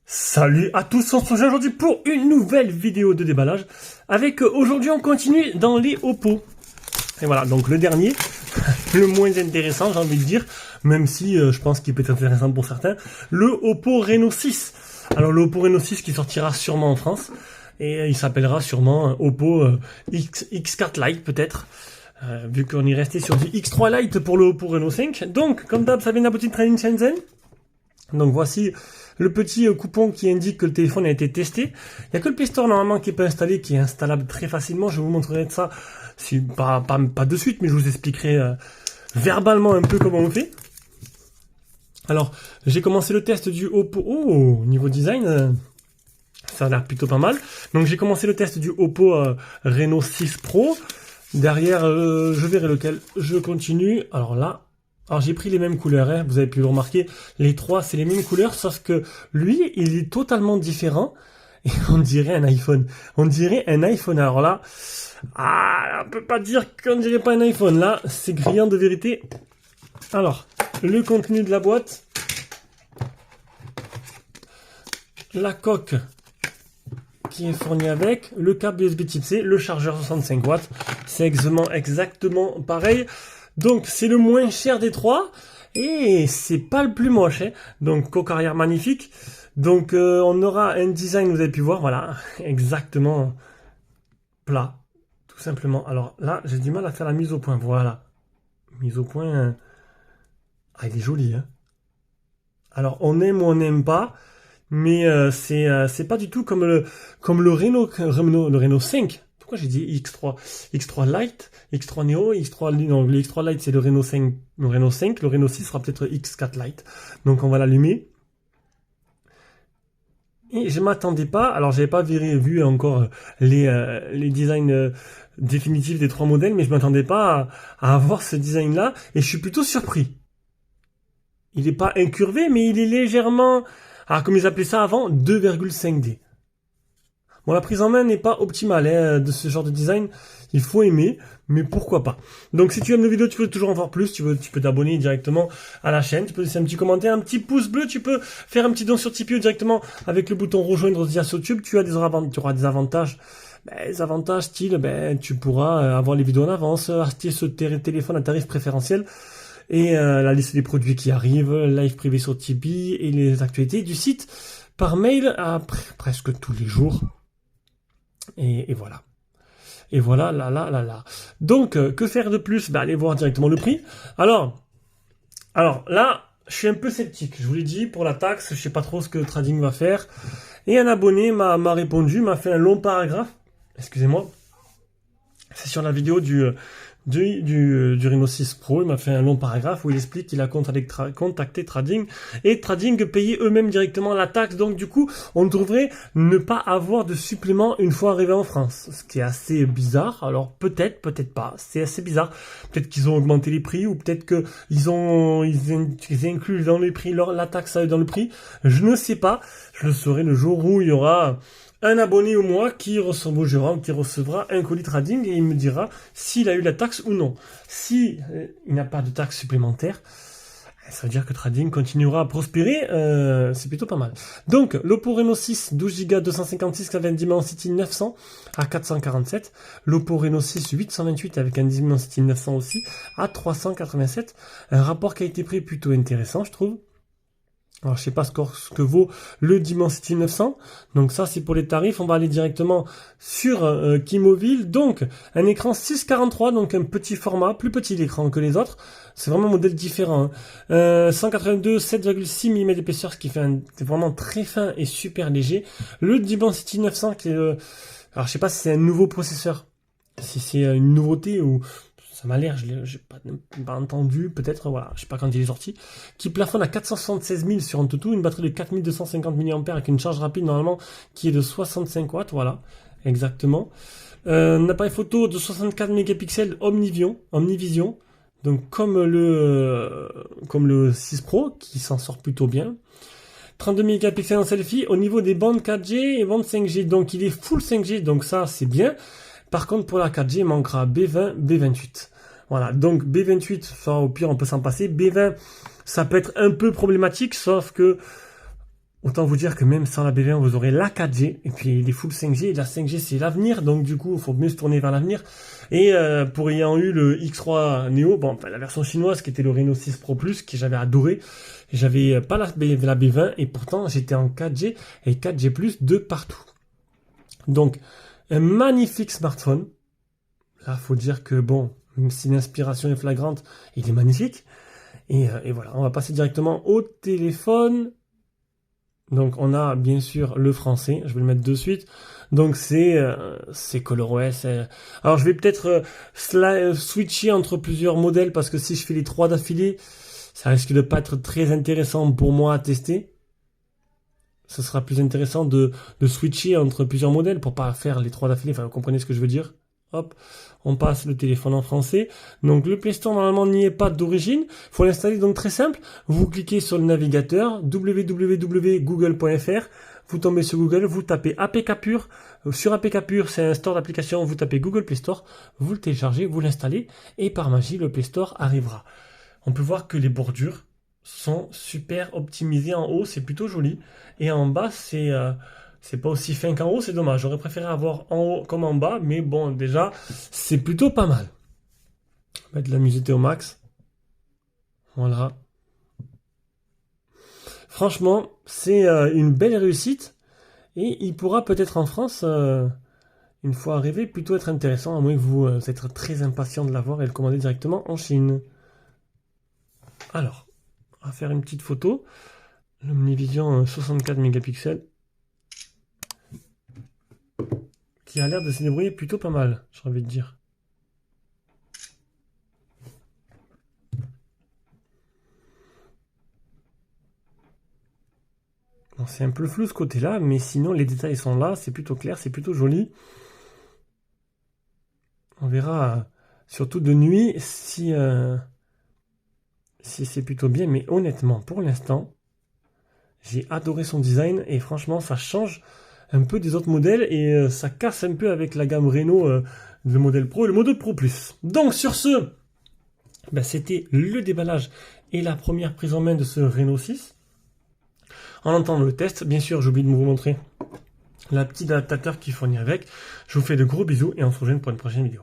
Salut à tous, on se retrouve aujourd'hui pour une nouvelle vidéo de déballage. Avec aujourd'hui on continue dans les Oppo. Et voilà, donc le dernier, le moins intéressant j'ai envie de dire, même si je pense qu'il peut être intéressant pour certains, le Oppo Reno 6. Alors le Oppo Reno 6 qui sortira sûrement en France, et il s'appellera sûrement Oppo X4 Lite peut-être. Vu qu'on est resté sur du X3 Lite pour le Oppo Reno 5. Donc, comme d'hab, ça vient de la boutique Trading Shenzhen. Donc voici le petit coupon qui indique que le téléphone a été testé. Il n'y a que le Play Store normalement qui n'est pas installé, qui est installable très facilement. Je vous montrerai ça, pas de suite, mais je vous expliquerai verbalement un peu comment on fait. Alors, j'ai commencé le test du Oppo. Oh, niveau design, ça a l'air plutôt pas mal. Donc j'ai commencé le test du Oppo Reno 6 Pro. Derrière, je verrai lequel. Je continue. Alors là... Alors j'ai pris les mêmes couleurs, hein. Vous avez pu le remarquer, les trois c'est les mêmes couleurs, sauf que lui il est totalement différent, et on dirait un iPhone. On dirait un iPhone, alors là, on peut pas dire qu'on dirait pas un iPhone, là c'est brillant de vérité. Alors, le contenu de la boîte, la coque qui est fournie avec, le câble USB Type C, le chargeur 65 watts, c'est exactement pareil. Donc c'est le moins cher des trois et c'est pas le plus moche, hein. Donc coque arrière magnifique. Donc on aura un design, vous avez pu voir, voilà, exactement plat, tout simplement. Alors là j'ai du mal à faire la mise au point, voilà, mise au point. Il est joli, hein. Alors on aime ou on n'aime pas, mais c'est pas du tout comme le Reno 5. Pourquoi j'ai dit X3 Lite, X3 Neo, non, le X3 Lite c'est le Reno 5, le Reno 6 sera peut-être X4 Lite. Donc on va l'allumer. Et je m'attendais pas, alors j'avais pas vu encore les designs définitifs des trois modèles, mais je m'attendais pas à avoir ce design là, et je suis plutôt surpris. Il n'est pas incurvé, mais il est légèrement, comme ils appelaient ça avant, 2,5D. Bon, la prise en main n'est pas optimale de ce genre de design, il faut aimer, mais pourquoi pas. Donc si tu aimes la vidéo, tu veux toujours en voir plus, tu peux t'abonner directement à la chaîne, tu peux laisser un petit commentaire, un petit pouce bleu, tu peux faire un petit don sur Tipeee directement avec le bouton rejoindre via YouTube, tu auras des avantages. Les avantages style, tu pourras avoir les vidéos en avance, acheter ce téléphone à tarif préférentiel, et la liste des produits qui arrivent, live privé sur Tipeee, et les actualités du site par mail presque tous les jours. Et voilà. Et voilà, là. Donc, que faire de plus? Allez voir directement le prix. Alors là, je suis un peu sceptique. Je vous l'ai dit, pour la taxe, je sais pas trop ce que Trading va faire. Et un abonné m'a répondu, m'a fait un long paragraphe. Excusez-moi. C'est sur la vidéo du Reno 6 Pro, il m'a fait un long paragraphe où il explique qu'il a contacté Trading, et Trading payait eux-mêmes directement la taxe, donc du coup on devrait ne pas avoir de supplément une fois arrivé en France, ce qui est assez bizarre. Alors peut-être pas, c'est assez bizarre, peut-être qu'ils ont augmenté les prix, ou peut-être que ils incluent dans les prix la taxe dans le prix, je ne sais pas, je le saurai le jour où il y aura un abonné au mois qui recevra un colis Trading, et il me dira s'il a eu la taxe ou non. Si il n'a pas de taxe supplémentaire, ça veut dire que Trading continuera à prospérer, c'est plutôt pas mal. Donc, l'Oppo Reno 6, 12Go 256 avec un Dimensity 900 à 447. L'Oppo Reno 6, 828 avec un Dimensity 900 aussi à 387. Un rapport qualité-prix plutôt intéressant, je trouve. Alors, je sais pas ce que vaut le Dimensity 900. Donc ça, c'est pour les tarifs. On va aller directement sur Kimobile. Donc, un écran 6,43, donc un petit format, plus petit l'écran que les autres. C'est vraiment un modèle différent. 182, 7,6 mm d'épaisseur, ce qui fait c'est vraiment très fin et super léger. Le Dimensity 900, qui est alors, je sais pas si c'est un nouveau processeur, si c'est une nouveauté ou... Ça m'a l'air, j'ai pas entendu, peut-être, voilà, je sais pas quand il est sorti, qui plafonne à 476 000 sur AnTuTu, une batterie de 4250 mAh avec une charge rapide normalement qui est de 65 watts, voilà, exactement. Un appareil photo de 64 mégapixels Omnivision, Donc comme le 6 Pro qui s'en sort plutôt bien. 32 mégapixels en selfie au niveau des bandes 4G et bandes 5G. Donc il est full 5G, donc ça c'est bien. Par contre pour la 4G, il manquera B20, B28. Voilà, donc B28, ça au pire on peut s'en passer. B20, ça peut être un peu problématique, sauf que autant vous dire que même sans la B20, vous aurez la 4G et puis les full 5G. Et la 5G c'est l'avenir, donc du coup il faut mieux se tourner vers l'avenir. Et pour ayant eu le X3 Neo, bon, la version chinoise qui était le Reno 6 Pro Plus, que j'avais adoré, j'avais pas la B20 et pourtant j'étais en 4G et 4G+ de partout. Donc un magnifique smartphone. Là, faut dire que bon, même si l'inspiration est flagrante, il est magnifique. Et voilà, on va passer directement au téléphone. Donc on a bien sûr le français, je vais le mettre de suite. Donc c'est ColorOS. Alors je vais peut-être switcher entre plusieurs modèles parce que si je fais les 3 d'affilée, ça risque de pas être très intéressant pour moi à tester. Ce sera plus intéressant de switcher entre plusieurs modèles pour pas faire les 3 d'affilée. Enfin, vous comprenez ce que je veux dire? Hop, on passe le téléphone en français. Donc le Play Store normalement n'y est pas d'origine. Il faut l'installer donc très simple. Vous cliquez sur le navigateur www.google.fr. Vous tombez sur Google, vous tapez APK Pure. Sur APK Pure, c'est un store d'applications. Vous tapez Google Play Store, vous le téléchargez, vous l'installez et par magie le Play Store arrivera. On peut voir que les bordures sont super optimisées en haut, c'est plutôt joli. Et en bas, c'est pas aussi fin qu'en haut, c'est dommage. J'aurais préféré avoir en haut comme en bas, mais bon, déjà, c'est plutôt pas mal. On va mettre la luminosité au max. Voilà. Franchement, c'est une belle réussite. Et il pourra peut-être en France, une fois arrivé, plutôt être intéressant, à moins que vous êtes très impatient de l'avoir et le commander directement en Chine. Alors, on va faire une petite photo. L'Omnivision 64 mégapixels. Qui a l'air de se débrouiller plutôt pas mal, j'ai envie de dire. Bon, c'est un peu flou ce côté-là, mais sinon les détails sont là, c'est plutôt clair, c'est plutôt joli. On verra surtout de nuit si c'est plutôt bien, mais honnêtement, pour l'instant, j'ai adoré son design et franchement, ça change un peu des autres modèles et ça casse un peu avec la gamme Reno, le modèle Pro et le modèle Pro Plus. Donc sur ce, ben, c'était le déballage et la première prise en main de ce Reno 6. En entendant le test, bien sûr, j'ai oublié de vous montrer la petite adaptateur qui fournit avec. Je vous fais de gros bisous et on se rejoint pour une prochaine vidéo.